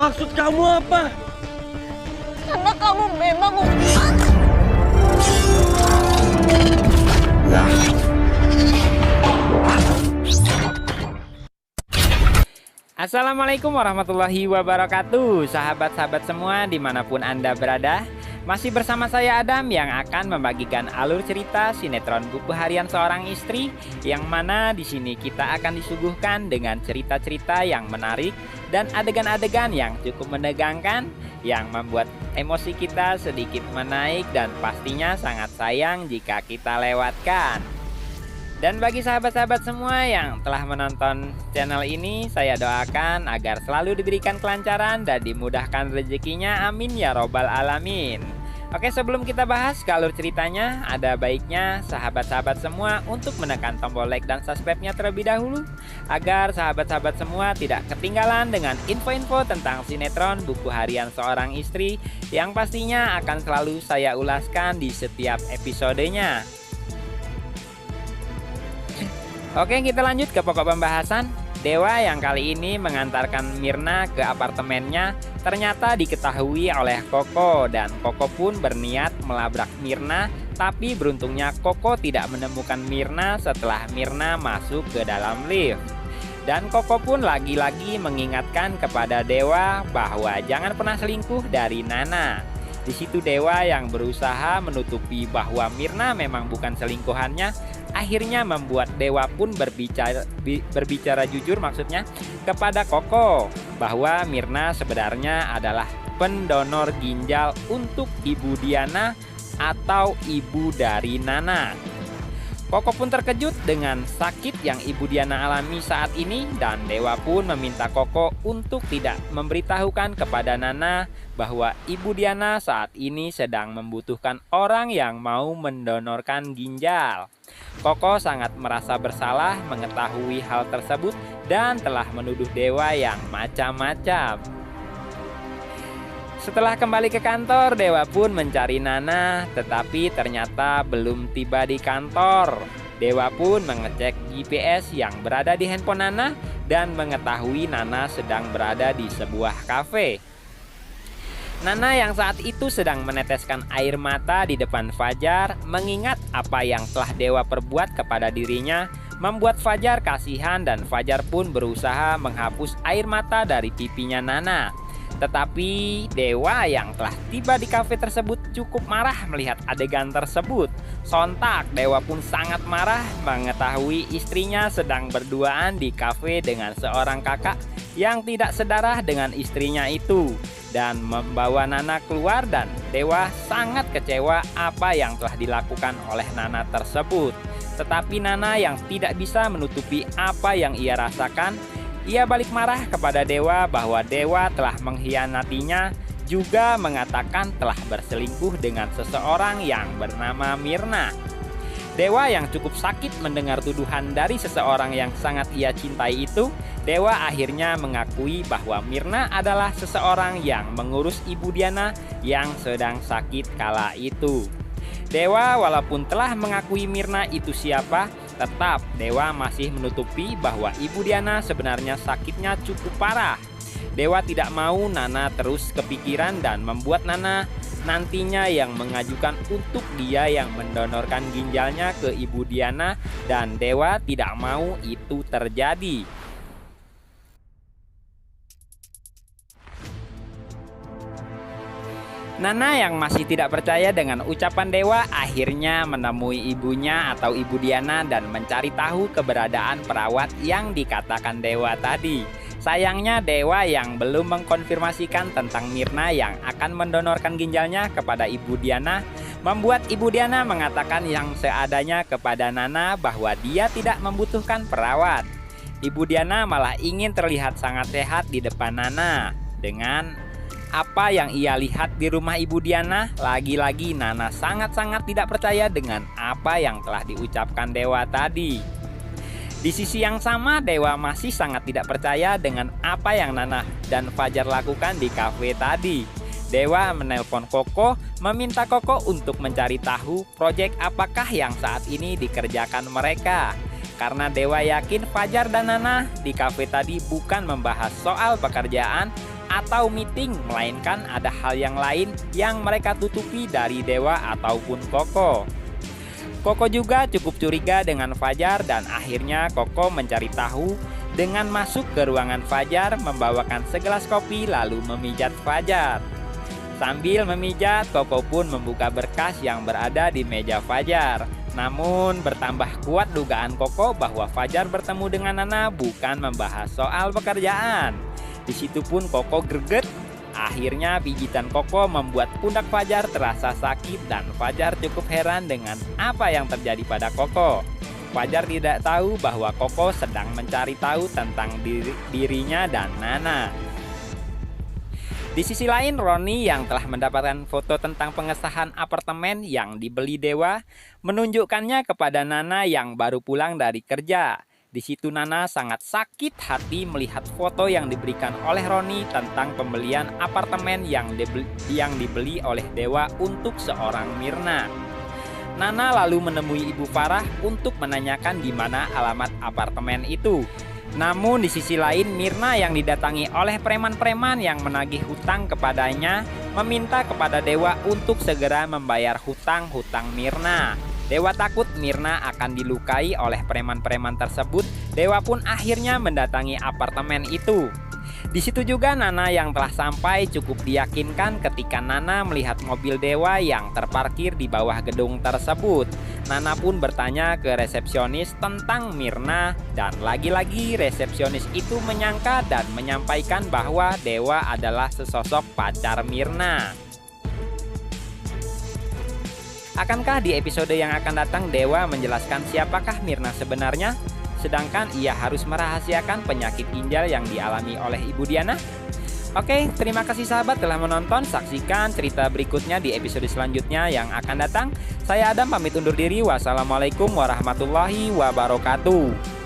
Maksud kamu apa? Karena kamu memang Assalamualaikum warahmatullahi wabarakatuh. Sahabat-sahabat semua dimanapun Anda berada, masih bersama saya Adam yang akan membagikan alur cerita sinetron Buku Harian Seorang Istri, yang mana di sini kita akan disuguhkan dengan cerita-cerita yang menarik dan adegan-adegan yang cukup menegangkan, yang membuat emosi kita sedikit menaik dan pastinya sangat sayang jika kita lewatkan. Dan bagi sahabat-sahabat semua yang telah menonton channel ini, saya doakan agar selalu diberikan kelancaran dan dimudahkan rezekinya, amin ya robbal alamin. Oke, sebelum kita bahas ke alur ceritanya, ada baiknya sahabat-sahabat semua untuk menekan tombol like dan subscribe-nya terlebih dahulu, agar sahabat-sahabat semua tidak ketinggalan dengan info-info tentang sinetron Buku Harian Seorang Istri yang pastinya akan selalu saya ulaskan di setiap episodenya. Oke, kita lanjut ke pokok pembahasan. Dewa yang kali ini mengantarkan Mirna ke apartemennya ternyata diketahui oleh Koko, dan Koko pun berniat melabrak Mirna, tapi beruntungnya Koko tidak menemukan Mirna setelah Mirna masuk ke dalam lift. Dan Koko pun lagi-lagi mengingatkan kepada Dewa bahwa jangan pernah selingkuh dari Nana. Di situ Dewa yang berusaha menutupi bahwa Mirna memang bukan selingkuhannya, akhirnya membuat Dewa pun berbicara jujur maksudnya kepada Koko bahwa Mirna sebenarnya adalah pendonor ginjal untuk Ibu Diana atau ibu dari Nana. Koko pun terkejut dengan sakit yang Ibu Diana alami saat ini, dan Dewa pun meminta Koko untuk tidak memberitahukan kepada Nana bahwa Ibu Diana saat ini sedang membutuhkan orang yang mau mendonorkan ginjal. Koko sangat merasa bersalah mengetahui hal tersebut dan telah menuduh Dewa yang macam-macam. Setelah kembali ke kantor, Dewa pun mencari Nana, tetapi ternyata belum tiba di kantor. Dewa pun mengecek GPS yang berada di handphone Nana dan mengetahui Nana sedang berada di sebuah kafe. Nana yang saat itu sedang meneteskan air mata di depan Fajar, mengingat apa yang telah Dewa perbuat kepada dirinya, membuat Fajar kasihan, dan Fajar pun berusaha menghapus air mata dari pipinya Nana. Tetapi Dewa yang telah tiba di kafe tersebut cukup marah melihat adegan tersebut. Sontak Dewa pun sangat marah mengetahui istrinya sedang berduaan di kafe dengan seorang kakak yang tidak sedarah dengan istrinya itu, dan membawa Nana keluar, dan Dewa sangat kecewa apa yang telah dilakukan oleh Nana tersebut. Tetapi Nana yang tidak bisa menutupi apa yang ia rasakan, ia balik marah kepada Dewa bahwa Dewa telah mengkhianatinya, juga mengatakan telah berselingkuh dengan seseorang yang bernama Mirna. Dewa yang cukup sakit mendengar tuduhan dari seseorang yang sangat ia cintai itu, Dewa akhirnya mengakui bahwa Mirna adalah seseorang yang mengurus Ibu Diana yang sedang sakit kala itu. Dewa walaupun telah mengakui Mirna itu siapa, tetap Dewa masih menutupi bahwa Ibu Diana sebenarnya sakitnya cukup parah. Dewa tidak mau Nana terus kepikiran dan membuat Nana nantinya yang mengajukan untuk dia yang mendonorkan ginjalnya ke Ibu Diana, dan Dewa tidak mau itu terjadi. Nana yang masih tidak percaya dengan ucapan Dewa akhirnya menemui ibunya atau Ibu Diana dan mencari tahu keberadaan perawat yang dikatakan Dewa tadi. Sayangnya Dewa yang belum mengkonfirmasikan tentang Mirna yang akan mendonorkan ginjalnya kepada Ibu Diana, membuat Ibu Diana mengatakan yang seadanya kepada Nana bahwa dia tidak membutuhkan perawat. Ibu Diana malah ingin terlihat sangat sehat di depan Nana. Dengan apa yang ia lihat di rumah Ibu Diana, lagi-lagi Nana sangat-sangat tidak percaya dengan apa yang telah diucapkan Dewa tadi. Di sisi yang sama, Dewa masih sangat tidak percaya dengan apa yang Nana dan Fajar lakukan di kafe tadi. Dewa menelpon Koko, meminta Koko untuk mencari tahu proyek apakah yang saat ini dikerjakan mereka. Karena Dewa yakin Fajar dan Nana di kafe tadi bukan membahas soal pekerjaan atau meeting, melainkan ada hal yang lain yang mereka tutupi dari Dewa ataupun Koko. Koko juga cukup curiga dengan Fajar dan akhirnya Koko mencari tahu dengan masuk ke ruangan Fajar, membawakan segelas kopi lalu memijat Fajar. Sambil memijat, Koko pun membuka berkas yang berada di meja Fajar. Namun bertambah kuat dugaan Koko bahwa Fajar bertemu dengan Nana bukan membahas soal pekerjaan. Di situ pun Koko greget. Akhirnya pijitan Koko membuat pundak Fajar terasa sakit dan Fajar cukup heran dengan apa yang terjadi pada Koko. Fajar tidak tahu bahwa Koko sedang mencari tahu tentang dirinya dan Nana. Di sisi lain, Roni yang telah mendapatkan foto tentang pengesahan apartemen yang dibeli Dewa menunjukkannya kepada Nana yang baru pulang dari kerja. Di situ Nana sangat sakit hati melihat foto yang diberikan oleh Roni tentang pembelian apartemen yang dibeli oleh Dewa untuk seorang Mirna. Nana lalu menemui Ibu Farah untuk menanyakan di mana alamat apartemen itu. Namun di sisi lain, Mirna yang didatangi oleh preman-preman yang menagih hutang kepadanya meminta kepada Dewa untuk segera membayar hutang-hutang Mirna. Dewa takut Mirna akan dilukai oleh preman-preman tersebut. Dewa pun akhirnya mendatangi apartemen itu. Di situ juga Nana yang telah sampai cukup diyakinkan ketika Nana melihat mobil Dewa yang terparkir di bawah gedung tersebut. Nana pun bertanya ke resepsionis tentang Mirna dan lagi-lagi resepsionis itu menyangka dan menyampaikan bahwa Dewa adalah sesosok pacar Mirna. Akankah di episode yang akan datang Dewa menjelaskan siapakah Mirna sebenarnya? Sedangkan ia harus merahasiakan penyakit ginjal yang dialami oleh Ibu Diana? Oke, terima kasih sahabat telah menonton. Saksikan cerita berikutnya di episode selanjutnya yang akan datang. Saya Adam pamit undur diri. Wassalamualaikum warahmatullahi wabarakatuh.